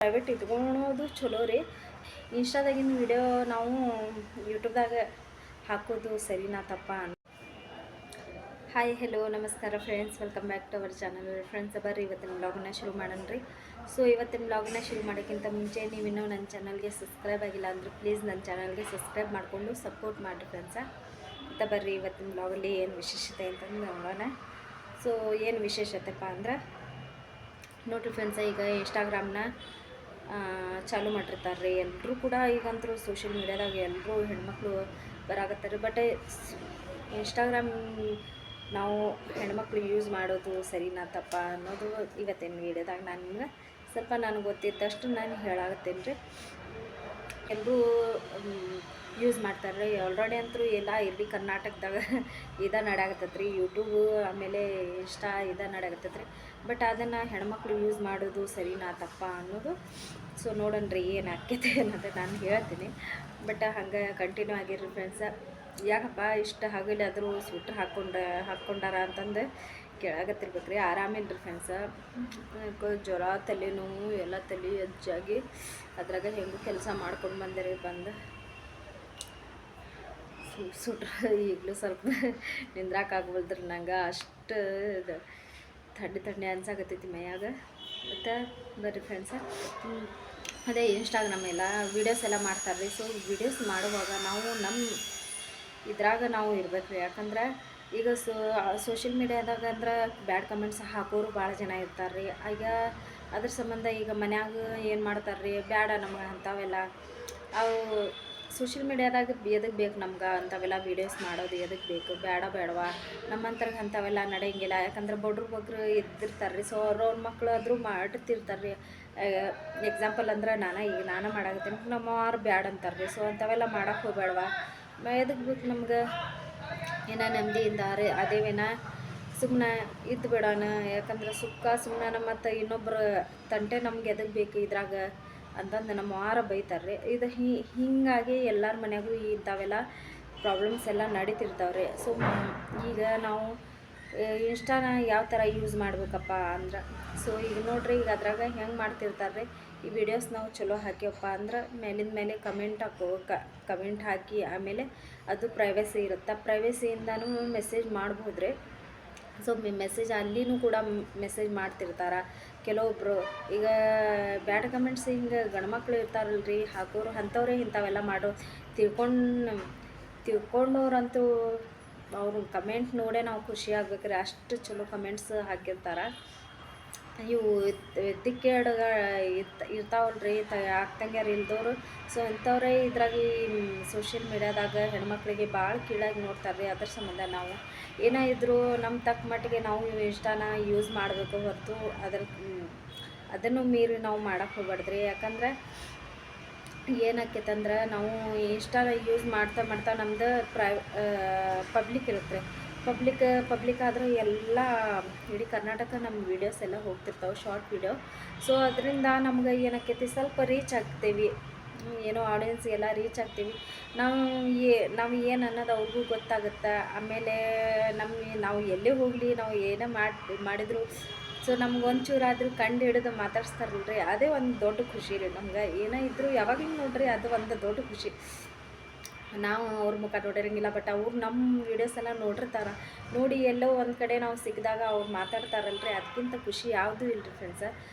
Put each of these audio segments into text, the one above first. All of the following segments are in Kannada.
ಪ್ರೈವೇಟ್ ಇಟ್ಕೊಳೋದು ಚಲೋ ರೀ. ಇನ್ಸ್ಟಾದಾಗಿನ ವಿಡಿಯೋ ನಾವು ಯೂಟ್ಯೂಬ್ದಾಗ ಹಾಕೋದು ಸರಿನಾ ತಪ್ಪ? ಹಾಯ್ ಹೆಲೋ ನಮಸ್ಕಾರ friends, welcome back to our channel. Friends ಬರ್ರಿ ಇವತ್ತಿನ ವ್ಲಾಗನ್ನ ಶುರು ಮಾಡೋಣ ರೀ. ಸೊ ಇವತ್ತಿನ ವ್ಲಾಗನ್ನ ಶುರು ಮಾಡೋಕ್ಕಿಂತ ಮುಂಚೆ ನೀವಿನ್ನೂ ನನ್ನ ಚಾನಲ್ಗೆ ಸಬ್ಸ್ಕ್ರೈಬ್ ಆಗಿಲ್ಲ ಅಂದರೆ ಪ್ಲೀಸ್ ನನ್ನ ಚಾನಲ್ಗೆ ಸಬ್ಸ್ಕ್ರೈಬ್ ಮಾಡಿಕೊಂಡು ಸಪೋರ್ಟ್ ಮಾಡಿರಿ ಫ್ರೆಂಡ್ಸ. ಮತ್ತು ಬರ್ರಿ ಇವತ್ತಿನ ವ್ಲಾಗಲ್ಲಿ ಏನು ವಿಶೇಷತೆ ಅಂತಂದು ನೋಡೋಣ. ಸೊ ಏನು ವಿಶೇಷತೆಪ್ಪ ಅಂದ್ರೆ ನೋಡ್ರಿ ಫ್ರೆಂಡ್ಸ, ಈಗ ಇನ್ಸ್ಟಾಗ್ರಾಮ್ನ ಚಾಲು ಮಾಡಿರ್ತಾರೆ ರೀ. ಎಲ್ಲರೂ ಕೂಡ ಈಗಂತರೂ ಸೋಷಿಯಲ್ ಮೀಡ್ಯಾದಾಗ ಎಲ್ಲರೂ ಹೆಣ್ಮಕ್ಳು ಬರಾಕತ್ತಾರೆ. ಬಟ್ ಇನ್ಸ್ಟಾಗ್ರಾಮ್ ನಾವು ಹೆಣ್ಮಕ್ಳು ಯೂಸ್ ಮಾಡೋದು ಸರಿನಾ ತಪ್ಪ ಅನ್ನೋದು ಇವತ್ತಿನ ವೀಡಿಯೋದಾಗ ನಾನು ನಿಮ್ಗೆ ಸ್ವಲ್ಪ ನನಗೆ ಗೊತ್ತಿದ್ದಷ್ಟು ನಾನು ಹೇಳಾಕತ್ತೇನೆ ರೀ. ಎಲ್ಲರೂ ಯೂಸ್ ಮಾಡ್ತಾರೆ ರೀ. ಆಲ್ರೆಡಿ ಅಂತೂ ಎಲ್ಲ ಇರಲಿ ಕರ್ನಾಟಕದಾಗ ನಡೆಯಾಕತ್ತೈತೆ ರೀ. ಯೂಟ್ಯೂಬು ಆಮೇಲೆ ಇನ್ಸ್ಟಾ ನಡೆಯಾಕತ್ತೈತೆ ರೀ. ಬಟ್ ಅದನ್ನು ಹೆಣ್ಮಕ್ಳು ಯೂಸ್ ಮಾಡೋದು ಸರಿನಾ ತಪ್ಪ ಅನ್ನೋದು ಸೊ ನೋಡೋಣ ರೀ ಏನು ಆಕೈತೆ ಅನ್ನೋದು ನಾನು ಹೇಳ್ತೀನಿ. ಬಟ್ ಹಂಗೆ ಕಂಟಿನ್ಯೂ ಆಗಿರ್ರಿ ಫ್ರೆಂಡ್ಸ. ಯಾಕಪ್ಪ ಇಷ್ಟು ಹಗಲಾದರೂ ಸ್ವೆಟ್ರ್ ಹಾಕ್ಕೊಂಡಾರ ಅಂತಂದು ಕೇಳಾಕತ್ತಿರ್ಬೇಕು ರೀ. ಆರಾಮೇನ್ರಿ ಫ್ರೆಂಡ್ಸ. ಜ್ವರ, ತಲೆನೋವು ಎಲ್ಲ ತಲೆ ಹೆಚ್ಚಾಗಿ ಅದ್ರಾಗ ಹೆಂಗೂ ಕೆಲಸ ಮಾಡ್ಕೊಂಡು ಬಂದೆ ಬಂದು ಸುಟ್ರ ಈಗಲೂ ಸ್ವಲ್ಪ ನಿಂದ್ರಾಕಾಗ್ಬಲ್ದ್ರಿ ನಂಗೆ. ಅಷ್ಟು ಥಂಡಿ ಅನ್ಸಾಕತ್ತೈತಿ ಮೈಯಾಗ. ಮತ್ತು ಬರ್ರಿ ಫ್ರೆಂಡ್ಸ, ಅದೇ ಇನ್ಸ್ಟಾಗ್ರಾಮ್ ಎಲ್ಲ ವೀಡಿಯೋಸ್ ಎಲ್ಲ ಮಾಡ್ತಾರೆ ರೀ. ಸೊ ವೀಡಿಯೋಸ್ ಮಾಡುವಾಗ ನಾವು ನಮ್ಮ ಇದ್ರಾಗ ನಾವು ಇರ್ಬೇಕು ರೀ. ಯಾಕಂದ್ರೆ ಈಗ ಸೋಷಿಯಲ್ ಮೀಡ್ಯಾದಾಗ ಅಂದ್ರೆ ಬ್ಯಾಡ್ ಕಮೆಂಟ್ಸ್ ಹಾಕೋರು ಭಾಳ ಜನ ಇರ್ತಾರೆ ರೀ. ಈಗ ಅದ್ರ ಸಂಬಂಧ ಈಗ ಮನ್ಯಾಗ ಏನು ಮಾಡ್ತಾರೆ ರೀ, ಬೇಡ ನಮ್ಗೆ ಅಂಥವೆಲ್ಲ. ಅವು ಸೋಷಿಯಲ್ ಮೀಡ್ಯಾದಾಗ ಎದಕ್ಕೆ ಬೇಕು ನಮ್ಗೆ ಅಂಥವೆಲ್ಲ ವೀಡಿಯೋಸ್ ಮಾಡೋದು ಎದಕ್ಕೆ ಬೇಕು? ಬೇಡವಾ ನಮ್ಮಂಥವ್ರಿಗೆ ಅಂಥವೆಲ್ಲ ನಡೆಯಂಗಿಲ್ಲ. ಯಾಕಂದ್ರೆ ಬಗ್ರು ಇದ್ದಿರ್ತಾರೆ ರೀ. ಸೊ ಅವ್ರವ್ರ ಮಕ್ಕಳು ಆದರೂ ಮಾಡಿರ್ತಿರ್ತಾರೆ ರೀ. ಎಕ್ಸಾಂಪಲ್ ಅಂದ್ರೆ ನಾನು ಮಾಡಾಕತ್ತೀನಿ, ನಮ್ಮವ್ರು ಬ್ಯಾಡ ಅಂತಾರೆ ರೀ. ಸೊ ಅಂಥವೆಲ್ಲ ಮಾಡೋಕ್ಕೆ ಹೋಗ್ಬೇಡವಾ? ಎದಕ್ಕೆ ಬೇಕು ನಮ್ಗೆ? ಏನೋ ನೆಮ್ಮದಿಯಿಂದ ಅದೇವೇನ ಸುಮ್ಮನೆ ಇದ್ದು ಬಿಡೋಣ. ಯಾಕಂದ್ರೆ ಸುಮ್ಮನೆ ಮತ್ತು ಇನ್ನೊಬ್ಬರ ತಂಟೆ ನಮ್ಗೆ ಎದಕ್ಕೆ ಬೇಕು ಇದ್ರಾಗ ಅಂತಂದು ನಮ್ಮ ವಾರ ಬೈತಾರೆ ರೀ. ಇದು ಹೀಗಾಗಿ ಎಲ್ಲರ ಮನೆಯಾಗೂ ಇಂಥವೆಲ್ಲ ಪ್ರಾಬ್ಲಮ್ಸ್ ಎಲ್ಲ ನಡೀತಿರ್ತಾವೆ ರೀ. ಸೊ ಈಗ ನಾವು ಇನ್ಸ್ಟಾನ ಯಾವ ಥರ ಯೂಸ್ ಮಾಡ್ಬೇಕಪ್ಪ ಅಂದ್ರೆ, ಸೊ ಈಗ ನೋಡ್ರಿ, ಈಗ ಅದ್ರಾಗ ಹೆಂಗೆ ಮಾಡ್ತಿರ್ತಾರೆ ರೀ. ಈ ವಿಡಿಯೋಸ್ ನಾವು ಚಲೋ ಹಾಕ್ಯವಪ್ಪ ಅಂದ್ರೆ ಮೇಲಿಂದ ಮೇಲೆ ಕಮೆಂಟ್ ಹಾಕಿ ಆಮೇಲೆ ಅದು ಪ್ರೈವಸಿ ಇರುತ್ತೆ. ಪ್ರೈವಸಿಯಿಂದನೂ ಮೆಸೇಜ್ ಮಾಡ್ಬೋದು ರೀ. ಸೊ ಮೆಸೇಜ್ ಅಲ್ಲಿನೂ ಕೂಡ ಮೆಸೇಜ್ ಮಾಡ್ತಿರ್ತಾರೆ ಕೆಲವೊಬ್ಬರು. ಈಗ ಬ್ಯಾಡ್ ಕಮೆಂಟ್ಸ್ ಹಿಂಗೆ ಗಂಡ್ಮಕ್ಳು ಇರ್ತಾರಲ್ಲ ರೀ ಹಾಕೋರು, ಅಂಥವ್ರೇ ಇಂಥವೆಲ್ಲ ತಿಳ್ಕೊಂಡವ್ರಂತೂ ಅವ್ರ ಕಮೆಂಟ್ ನೋಡೇ ನಾವು ಖುಷಿ ಆಗ್ಬೇಕ್ರಿ. ಅಷ್ಟು ಚಲೋ ಕಮೆಂಟ್ಸ್ ಹಾಕಿರ್ತಾರೆ. ಇವು ದಿಕ್ಕೇಡುಗ ಇರ್ತಾವಲ್ರಿ, ಆಗ್ತಂಗ್ಯಾರ ಇಲ್ದವರು. ಸೊ ಇಂಥವ್ರೇ ಇದ್ರಾಗಿ ಸೋಷಿಯಲ್ ಮೀಡ್ಯಾದಾಗ ಹೆಣ್ಮಕ್ಳಿಗೆ ಭಾಳ ಕೀಳಾಗಿ ನೋಡ್ತಾರೆ ರೀ. ಅದ್ರ ಸಂಬಂಧ ನಾವು ಏನೇ ಇದ್ದರೂ ನಮ್ಮ ತಕ್ಕ ಮಟ್ಟಿಗೆ ನಾವು ಇನ್ಸ್ಟಾನ ಯೂಸ್ ಮಾಡಬೇಕು ಹೊರತು ಅದನ್ನು ಮೀರಿ ನಾವು ಮಾಡೋಕ್ಕೆ ಹೋಗ್ಬಾರ್ದ್ರಿ. ಯಾಕಂದ್ರೆ ಏನಾಕೈತಂದ್ರೆ ನಾವು ಇನ್ಸ್ಟಾನ ಯೂಸ್ ಮಾಡ್ತಾ ನಮ್ದು ಪಬ್ಲಿಕ್ ಇರುತ್ತೆ. ಪಬ್ಲಿಕ್ ಆದ್ರೆ ಎಲ್ಲ ಇಡೀ ಕರ್ನಾಟಕ ನಮ್ಮ ವೀಡಿಯೋಸ್ ಎಲ್ಲ ಹೋಗ್ತಿರ್ತಾವೆ, ಶಾರ್ಟ್ ವೀಡಿಯೋ. ಸೊ ಅದರಿಂದ ನಮ್ಗೆ ಏನಾಕೈತಿ, ಸ್ವಲ್ಪ ರೀಚ್ ಆಗ್ತೀವಿ, ಏನೋ ಆಡಿಯನ್ಸ್ಗೆಲ್ಲ ರೀಚ್ ಆಗ್ತೀವಿ. ನಾವು ಏನು ಅನ್ನೋದು ಅವ್ರಿಗೂ ಗೊತ್ತಾಗುತ್ತೆ. ಆಮೇಲೆ ನಾವು ಎಲ್ಲೇ ಹೋಗಲಿ, ನಾವು ಏನೇ ಮಾಡಿದ್ರು ಸೊ ನಮ್ಗೆ ಒಂಚೂರಾದರೂ ಕಂಡು ಹಿಡಿದು ಮಾತಾಡ್ಸ್ತಾರಲ್ರಿ, ಅದೇ ಒಂದು ದೊಡ್ಡ ಖುಷಿ ರೀ ನಮ್ಗೆ. ಏನೇ ಇದ್ದರೂ ಯಾವಾಗಲೂ ನೋಡ್ರಿ, ಅದು ಒಂದು ದೊಡ್ಡ ಖುಷಿ. ನಾವು ಅವ್ರ ಮುಖ ನೋಡಿರಂಗಿಲ್ಲ, ಬಟ್ ಅವ್ರು ನಮ್ಮ ವೀಡಿಯೋಸ್ ಎಲ್ಲ ನೋಡಿರ್ತಾರೆ. ನೋಡಿ ಎಲ್ಲೋ ಒಂದು ಕಡೆ ನಾವು ಸಿಕ್ಕಿದಾಗ ಅವ್ರು ಮಾತಾಡ್ತಾರಲ್ರಿ, ಅದಕ್ಕಿಂತ ಖುಷಿ ಯಾವುದೂ ಇಲ್ಲರಿ ಫ್ರೆಂಡ್ಸ.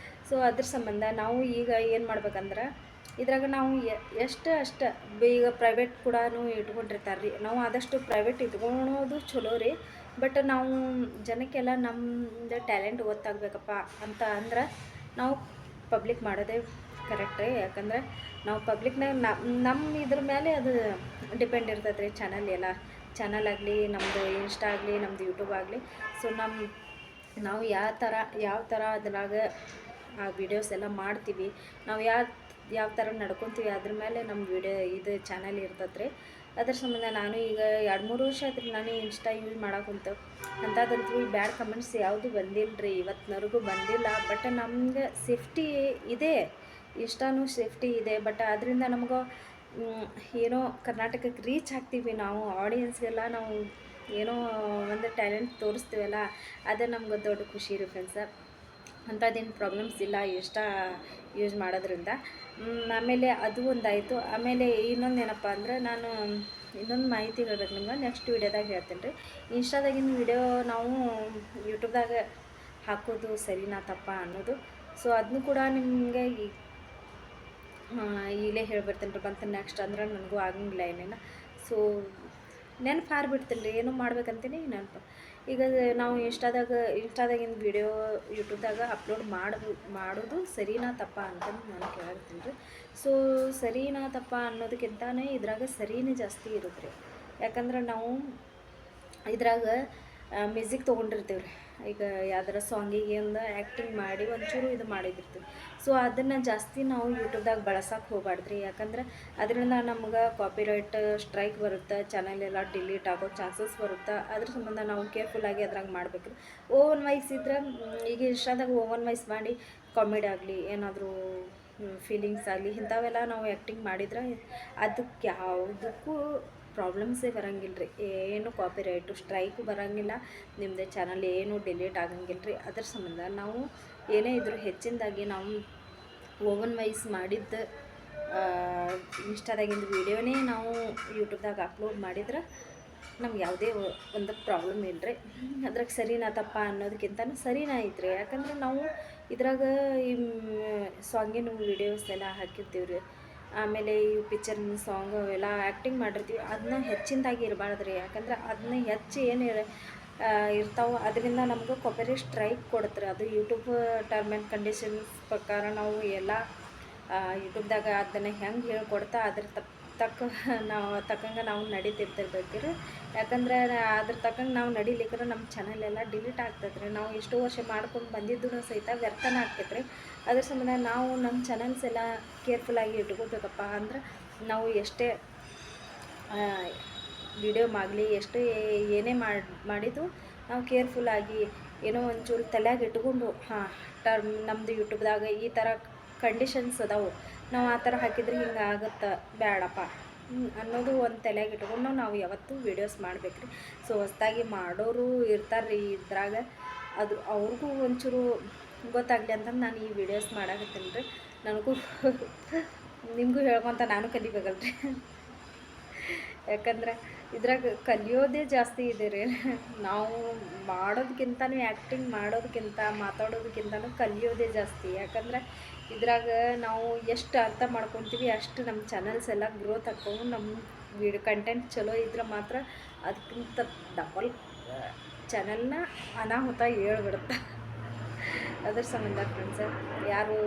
ಸೊ ಅದ್ರ ಸಂಬಂಧ ನಾವು ಈಗ ಏನು ಮಾಡ್ಬೇಕಂದ್ರೆ, ಇದ್ರಾಗ ನಾವು ಅಷ್ಟು ಈಗ ಪ್ರೈವೇಟ್ ಕೂಡ ಇಟ್ಕೊಂಡಿರ್ತಾರೆ ರೀ. ನಾವು ಆದಷ್ಟು ಪ್ರೈವೇಟ್ ಇಟ್ಕೊಳೋದು ಚಲೋ ರೀ. ಬಟ್ ನಾವು ಜನಕ್ಕೆಲ್ಲ ನಮ್ಮದು ಟ್ಯಾಲೆಂಟ್ ಗೊತ್ತಾಗಬೇಕಪ್ಪ ಅಂತ ಅಂದ್ರೆ ನಾವು ಪಬ್ಲಿಕ್ ಮಾಡೋದೇ ಕರೆಕ್ಟ್ ರೀ. ಯಾಕಂದ್ರೆ ನಾವು ಪಬ್ಲಿಕ್ನಾಗ ನಮ್ಮ ಇದ್ರ ಮೇಲೆ ಅದು ಡಿಪೆಂಡ್ ಇರ್ತೈತೆ ರೀ. ಚಾನಲ್ ಆಗಲಿ, ನಮ್ಮದು ಇನ್ಸ್ಟಾ ಆಗಲಿ, ನಮ್ಮದು ಯೂಟ್ಯೂಬ್ ಆಗಲಿ. ಸೊ ನಾವು ಯಾವ ಥರ ಅದ್ರಾಗ ಆ ವೀಡಿಯೋಸ್ ಎಲ್ಲ ಮಾಡ್ತೀವಿ, ನಾವು ಯಾವ ಥರ ನಡ್ಕೊತೀವಿ, ಅದ್ರ ಮೇಲೆ ನಮ್ಮ ಇದು ಚಾನಲ್ ಇರ್ತೈತೆ ರೀ. ಅದ್ರ ಸಂಬಂಧ ನಾನು ಈಗ 2-3 ವರ್ಷ ಆಯ್ತು ರೀ ನಾನು ಇನ್ಸ್ಟಾ ಯೂಸ್ ಮಾಡೋಕ್ಕಂತು. ಅಂಥದ್ದಂತೂ ಬ್ಯಾಡ್ ಕಮೆಂಟ್ಸ್ ಯಾವುದು ಬಂದಿಲ್ಲ ರೀ, ಇವತ್ತಿನವರೆಗೂ ಬಂದಿಲ್ಲ. ಬಟ್ ನಮ್ಗೆ ಸೇಫ್ಟಿ ಇದೆ, ಇನ್ಸ್ಟಾನೂ ಸೇಫ್ಟಿ ಇದೆ. ಬಟ್ ಅದರಿಂದ ನಮ್ಗೆ ಏನೋ ಕರ್ನಾಟಕಕ್ಕೆ ರೀಚ್ ಆಗ್ತೀವಿ ನಾವು, ಆಡಿಯನ್ಸ್ಗೆಲ್ಲ ನಾವು ಏನೋ ಒಂದು ಟ್ಯಾಲೆಂಟ್ ತೋರಿಸ್ತೀವಲ್ಲ, ಅದೇ ನಮ್ಗೆ ದೊಡ್ಡ ಖುಷಿ ರೀ ಫ್ರೆಂಡ್ಸ. ಅಂಥದ್ದೇನು ಪ್ರಾಬ್ಲಮ್ಸ್ ಇಲ್ಲ ಯೂಸ್ ಮಾಡೋದ್ರಿಂದ. ಆಮೇಲೆ ಅದು ಒಂದಾಯಿತು. ಆಮೇಲೆ ಇನ್ನೊಂದು ಏನಪ್ಪ ಅಂದ್ರೆ ನಾನು ಇನ್ನೊಂದು ಮಾಹಿತಿ ಹೇಳ್ಬೇಕು ನಿಮ್ಗೆ, ನೆಕ್ಸ್ಟ್ ವೀಡಿಯೋದಾಗ ಹೇಳ್ತೀನಿ ರೀ. ಇನ್ಸ್ಟಾದಾಗಿನ ವೀಡಿಯೋ ನಾವು ಯೂಟ್ಯೂಬ್ದಾಗ ಹಾಕೋದು ಸರಿನಾ ತಪ್ಪಾ ಅನ್ನೋದು. ಸೊ ಅದನ್ನು ಕೂಡ ನಿಮಗೆ ಈಗಲೇ ಹೇಳ್ಬಿಡ್ತೀನಿ ರೀ. ಮತ್ತು ನೆಕ್ಸ್ಟ್ ಅಂದ್ರೆ ನನಗೂ ಆಗಂಗಿಲ್ಲ ಏನೇನು. ಸೊ ನೆನಪು ಹಾರಿಬಿಡ್ತೀನಿ ರೀ, ಏನೋ ಮಾಡ್ಬೇಕಂತೀನಿ ನೆನಪು. ಈಗ ನಾವು ಇನ್ಸ್ಟಾದಾಗಿನ ವೀಡಿಯೋ ಯೂಟ್ಯೂಬ್ದಾಗ ಅಪ್ಲೋಡ್ ಮಾಡೋದು ಸರಿನಾ ತಪ್ಪಾ ಅಂತಂದು ನಾನು ಕೇಳ್ತೀನಿ ರೀ. ಸೊ ಸರಿನಾ ತಪ್ಪಾ ಅನ್ನೋದಕ್ಕಿಂತನೇ ಇದ್ರಾಗ ಸರಿನೇ ಜಾಸ್ತಿ ಇರುತ್ತೆ ರೀ. ಯಾಕಂದ್ರೆ ನಾವು ಇದ್ರಾಗ ಮ್ಯೂಸಿಕ್ ತೊಗೊಂಡಿರ್ತೀವಿ ರೀ. ಈಗ ಯಾವ್ದಾರ ಸಾಂಗಿಗೆ ಒಂದು ಆ್ಯಕ್ಟಿಂಗ್ ಮಾಡಿ ಒಂಚೂರು ಇದು ಮಾಡಿದಿರ್ತೀವಿ. ಸೊ ಅದನ್ನು ಜಾಸ್ತಿ ನಾವು ಯೂಟ್ಯೂಬ್ದಾಗ ಬಳಸೋಕೆ ಹೋಗ್ಬಾರ್ದು ರೀ. ಯಾಕಂದ್ರೆ ಅದರಿಂದ ನಮ್ಗೆ ಕಾಪಿರೈಟ್ ಸ್ಟ್ರೈಕ್ ಬರುತ್ತೆ, ಚಾನಲ್ ಎಲ್ಲ ಡಿಲೀಟ್ ಆಗೋ ಚಾನ್ಸಸ್ ಬರುತ್ತೆ. ಅದ್ರ ಸಂಬಂಧ ನಾವು ಕೇರ್ಫುಲ್ಲಾಗಿ ಅದ್ರಾಗ ಮಾಡಬೇಕು. ಓವನ್ ವಾಯ್ಸ್ ಇದ್ರೆ ಈಗ ಇನ್ಸ್ಟಾದಾಗ ಓವನ್ ವಾಯ್ಸ್ ಮಾಡಿ ಕಾಮಿಡಿ ಆಗಲಿ, ಏನಾದರೂ ಫೀಲಿಂಗ್ಸ್ ಆಗಲಿ, ಇಂಥವೆಲ್ಲ ನಾವು ಆ್ಯಕ್ಟಿಂಗ್ ಮಾಡಿದ್ರೆ ಅದಕ್ಕೆ ಯಾವುದಕ್ಕೂ ಪ್ರಾಬ್ಲಮ್ಸೇ ಬರೋಂಗಿಲ್ಲ ರೀ. ಏನು ಕಾಪಿರೈಟು ಸ್ಟ್ರೈಕು ಬರೋಂಗಿಲ್ಲ, ನಿಮ್ಮದು ಚಾನಲ್ ಏನು ಡಿಲೀಟ್ ಆಗಂಗಿಲ್ಲ ರೀ. ಅದ್ರ ಸಂಬಂಧ ನಾವು ಏನೇ ಇದ್ರೂ ಹೆಚ್ಚಿನದಾಗಿ ನಾವು ಓವನ್ ವಾಯ್ಸ್ ಮಾಡಿದ್ದು ಇನ್ಸ್ಟಾದಾಗಿಂದು ವೀಡಿಯೋನೇ ನಾವು ಯೂಟ್ಯೂಬ್ದಾಗ ಅಪ್ಲೋಡ್ ಮಾಡಿದ್ರೆ ನಮ್ಗೆ ಯಾವುದೇ ಒಂದು ಪ್ರಾಬ್ಲಮ್ ಇಲ್ಲ ರೀ. ಅದ್ರಾಗ ಸರಿನಾ ತಪ್ಪಾ ಅನ್ನೋದಕ್ಕಿಂತನೂ ಸರಿನಾ ಐತ್ರಿ. ಯಾಕಂದ್ರೆ ನಾವು ಇದ್ರಾಗ ಈ ಸಾಂಗಿನ ವೀಡಿಯೋಸ್ ಎಲ್ಲ ಹಾಕಿರ್ತೀವಿ ರೀ. ಆಮೇಲೆ ಈ ಪಿಕ್ಚರ್ನ ಸಾಂಗ್ ಅವೆಲ್ಲ ಆ್ಯಕ್ಟಿಂಗ್ ಮಾಡಿರ್ತೀವಿ, ಅದನ್ನ ಹೆಚ್ಚಿನದಾಗಿ ಇರಬಾರ್ದು ರೀ. ಯಾಕಂದ್ರೆ ಅದನ್ನ ಹೆಚ್ಚು ಏನು ಇರ್ತಾವೆ, ಅದರಿಂದ ನಮ್ಗೆ ಕಾಪಿರೈಟ್ ಸ್ಟ್ರೈಕ್ ಕೊಡುತ್ತೆ. ಅದು ಯೂಟ್ಯೂಬ್ ಟರ್ಮ್ ಆ್ಯಂಡ್ ಕಂಡೀಷನ್ಸ್ ಪ್ರಕಾರ ನಾವು ಎಲ್ಲ ಯೂಟ್ಯೂಬ್ದಾಗ ಅದನ್ನು ಹೆಂಗೆ ಹೇಳ್ಕೊಡ್ತಾ ಅದ್ರ ತಕ್ಕಂಗೆ ನಾವು ನಡೀತಿರ್ತಿರ್ಬೇಕ್ರಿ. ಯಾಕಂದ್ರೆ ಅದ್ರ ತಕ್ಕಂಗೆ ನಾವು ನಡಿಲಿಕ್ಕರೆ ನಮ್ಮ ಚಾನಲ್ ಎಲ್ಲ ಡಿಲೀಟ್ ಆಗ್ತದೆ ರೀ. ನಾವು ಎಷ್ಟೋ ವರ್ಷ ಮಾಡ್ಕೊಂಡು ಬಂದಿದ್ದೂ ಸಹಿತ ವ್ಯರ್ಥನ ಆಗ್ತೈತೆ ರೀ. ಅದ್ರ ಸಂಬಂಧ ನಾವು ನಮ್ಮ ಚಾನಲ್ಸ್ ಎಲ್ಲ ಕೇರ್ಫುಲ್ಲಾಗಿ ಇಟ್ಕೋಬೇಕಪ್ಪ ಅಂದ್ರೆ ನಾವು ಎಷ್ಟೇ ವಿಡಿಯೋ ಮಾಡಲಿ, ಎಷ್ಟೇ ಏನೇ ಮಾಡಿದ್ದು ನಾವು ಕೇರ್ಫುಲ್ಲಾಗಿ ಏನೋ ಒಂಚೂರು ತಲೆಯಾಗ ಇಟ್ಕೊಂಡು ನಮ್ಮದು ಯೂಟ್ಯೂಬ್ದಾಗ ಈ ಥರ ಕಂಡೀಷನ್ಸ್ ಅದಾವೆ, ನಾವು ಆ ಥರ ಹಾಕಿದ್ರೆ ಹಿಂಗೆ ಆಗುತ್ತೆ, ಬೇಡಪ್ಪ ಅನ್ನೋದು ಒಂದು ತಲೆಯಾಗ ಇಟ್ಕೊಂಡು ನಾವು ಯಾವತ್ತೂ ವೀಡಿಯೋಸ್ ಮಾಡ್ಬೇಕು ರೀ. ಸೊ ಹೊಸ್ದಾಗಿ ಮಾಡೋರು ಇರ್ತಾರೆ ರೀ ಇದ್ರಾಗ, ಅದು ಅವ್ರಿಗೂ ಒಂಚೂರು ಗೊತ್ತಾಗಲಿ ಅಂತಂದು ನಾನು ಈ ವಿಡಿಯೋಸ್ ಮಾಡಾಕತ್ತೀನಿ ರೀ. ನನಗೂ ನಿಮಗೂ ಹೇಳ್ಕೊತ ನಾನು ಕಲಿಬೇಕಲ್ಲ ರೀ. ಯಾಕಂದ್ರೆ ಇದ್ರಾಗ ಕಲಿಯೋದೇ ಜಾಸ್ತಿ ಇದೆ ರೀ. ನಾವು ಮಾಡೋದಕ್ಕಿಂತನೂ ಆ್ಯಕ್ಟಿಂಗ್ ಮಾಡೋದಕ್ಕಿಂತ ಮಾತಾಡೋದಕ್ಕಿಂತನೂ ಕಲಿಯೋದೇ ಜಾಸ್ತಿ. ಯಾಕಂದ್ರೆ ಇದ್ರಾಗ ನಾವು ಎಷ್ಟು ಅರ್ಥ ಮಾಡ್ಕೊತೀವಿ ಅಷ್ಟು ನಮ್ಮ ಚಾನಲ್ಸ್ ಎಲ್ಲ ಗ್ರೋತ್ ಆಗ್ತಾವೆ. ನಮ್ಮ ಕಂಟೆಂಟ್ ಚಲೋ ಇದ್ರೆ ಮಾತ್ರ ಅದಕ್ಕಿಂತ ಡಬಲ್ ಚಾನಲ್ನ ಅನಾಹುತ ಹೇಳ್ಬಿಡುತ್ತೆ. ಅದ್ರ ಸಂಬಂಧ ಫ್ರೆಂಡ್ಸ್ ಯಾರು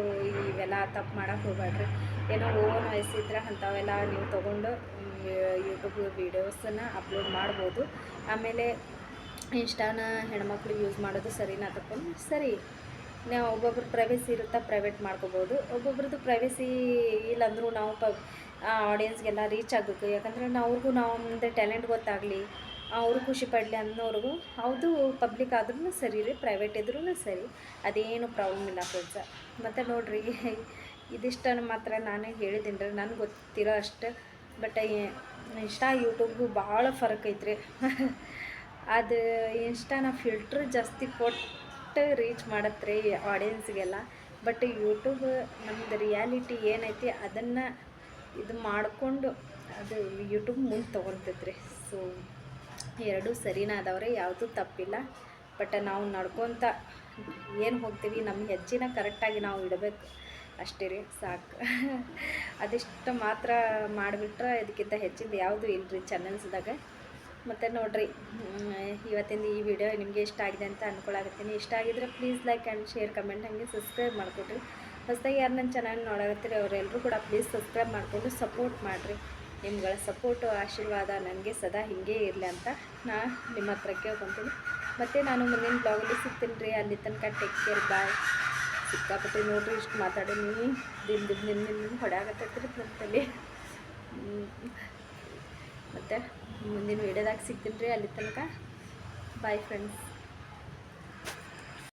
ಇವೆಲ್ಲ ತಪ್ಪು ಮಾಡೋಕ್ಕೆ ಹೋಗ್ಬೇಡ್ರಿ. ಏನೋ ಓವನ್ ವಾಯ್ಸ್ ಇದ್ರೆ ಅಂಥವೆಲ್ಲ ನೀವು ತೊಗೊಂಡು ಯೂಟ್ಯೂಬ್ ವೀಡಿಯೋಸನ್ನು ಅಪ್ಲೋಡ್ ಮಾಡ್ಬೋದು. ಆಮೇಲೆ ಇನ್ಸ್ಟಾನ ಹೆಣ್ಮಕ್ಳು ಯೂಸ್ ಮಾಡೋದು ಸರಿನಾ ತಪ್ಪು ಸರಿ. ನಾವು ಒಬ್ಬೊಬ್ರು ಪ್ರೈವೇಸಿ ಇರುತ್ತೆ, ಪ್ರೈವೇಟ್ ಮಾಡ್ಕೋಬೋದು. ಒಬ್ಬೊಬ್ರದ್ದು ಪ್ರೈವೇಸಿ ಇಲ್ಲಾಂದ್ರೂ ನಾವು ಆಡಿಯನ್ಸ್ಗೆಲ್ಲ ರೀಚ್ ಆಗಬೇಕು. ಯಾಕಂದರೆ ಅವ್ರಿಗೂ ನಾವು ಮುಂದೆ ಟ್ಯಾಲೆಂಟ್ ಗೊತ್ತಾಗಲಿ, ಅವರು ಖುಷಿ ಪಡಲಿ ಅನ್ನೋರ್ಗು ಹೌದು. ಪಬ್ಲಿಕ್ ಆದ್ರೂ ಸರಿ ರೀ, ಪ್ರೈವೇಟ್ ಇದ್ರೂ ಸರಿ, ಅದೇನು ಪ್ರಾಬ್ಲಮ್ ಇಲ್ಲ ಫ್ರೆಂಡ್ಸ. ಮತ್ತು ನೋಡಿರಿ ಇದಿಷ್ಟನ್ನು ಮಾತ್ರ ನಾನು ಹೇಳಿದ್ದೀನಿ ರೀ, ನನಗೆ ಗೊತ್ತಿರೋ ಅಷ್ಟು. ಬಟ್ ಇನ್ಸ್ಟಾ ಯೂಟ್ಯೂಬ್ಗೂ ಭಾಳ ಫರಕ್ ಐತ್ರಿ. ಅದು ಇನ್ಸ್ಟಾನ ಫಿಲ್ಟ್ರ್ ಜಾಸ್ತಿ ಕೊಟ್ಟು ರೀಚ್ ಮಾಡತ್ತೆ ರೀ ಆಡಿಯನ್ಸ್ಗೆಲ್ಲ. ಬಟ್ ಯೂಟ್ಯೂಬ್ ನಮ್ಮದು ರಿಯಾಲಿಟಿ ಏನೈತಿ ಅದನ್ನು ಇದು ಮಾಡಿಕೊಂಡು ಅದು ಯೂಟ್ಯೂಬ್ ಮುಂದೆ ತೊಗೊತೈತೆ ರೀ. ಸೊ ಎರಡೂ ಸರಿನಾ ಅದಾವ್ರೆ, ಯಾವುದೂ ತಪ್ಪಿಲ್ಲ. ಬಟ್ ನಾವು ನಡ್ಕೊತ ಏನು ಹೋಗ್ತೀವಿ ನಮ್ಮ ಹೆಜ್ಜೆನ ಕರೆಕ್ಟಾಗಿ ನಾವು ಇಡಬೇಕು ಅಷ್ಟೇ ರೀ, ಸಾಕು. ಅದಿಷ್ಟು ಮಾತ್ರ ಮಾಡಿಬಿಟ್ರೆ ಇದಕ್ಕಿಂತ ಹೆಚ್ಚಿಂದು ಯಾವುದೂ ಇಲ್ಲರಿ ಚಾನಲ್ಸ್ದಾಗ. ಮತ್ತು ನೋಡಿರಿ ಇವತ್ತಿಂದ ಈ ವಿಡಿಯೋ ನಿಮಗೆ ಇಷ್ಟ ಆಗಿದೆ ಅಂತ ಅಂದ್ಕೊಳಕತ್ತೀನಿ. ಇಷ್ಟ ಆಗಿದ್ರೆ please like and share, comment, ಹಾಗೆ ಸಬ್ಸ್ಕ್ರೈಬ್ ಮಾಡಿಕೊಡ್ರಿ. ಹೊಸದಾಗಿ ಯಾರು ನನ್ನ ಚಾನಲ್ ನೋಡಾಕತ್ತೀರಿ ಅವರೆಲ್ಲರೂ ಕೂಡ ಪ್ಲೀಸ್ ಸಬ್ಸ್ಕ್ರೈಬ್ ಮಾಡಿಕೊಂಡು ಸಪೋರ್ಟ್ ಮಾಡಿರಿ. ನಿಮ್ಗಳ ಸಪೋರ್ಟು ಆಶೀರ್ವಾದ ನನಗೆ ಸದಾ ಹೀಗೆ ಇರಲಿ ಅಂತ ನಿಮ್ಮ ಹತ್ರ ಕೇಳ್ಕೊತೀನಿ. ಮತ್ತು ನಾನು ಮುಂದಿನ ಬ್ಲಾಗಲ್ಲಿ ಸಿಗ್ತೀನಿ ರೀ. ಅಲ್ಲಿ ತನಕ ಟೇಕ್ ಕೇರ್, ಬಾಯ್. ಸಿಕ್ಕಾಪಟ್ಟೆ ನೋಡಿರಿ ಇಷ್ಟು ಮಾತಾಡೀನಿ, ದಿನ ಹೊಡ್ಯಾಗತ್ತೈತ್ರಿ ಅಂತಲ್ಲಿ. ಮತ್ತು ಮುಂದಿನ ವೀಡಿಯೋದಾಗ ಸಿಗ್ತೀನಿ ರೀ. ಅಲ್ಲಿ ತನಕ ಬಾಯ್ ಫ್ರೆಂಡ್ಸ್.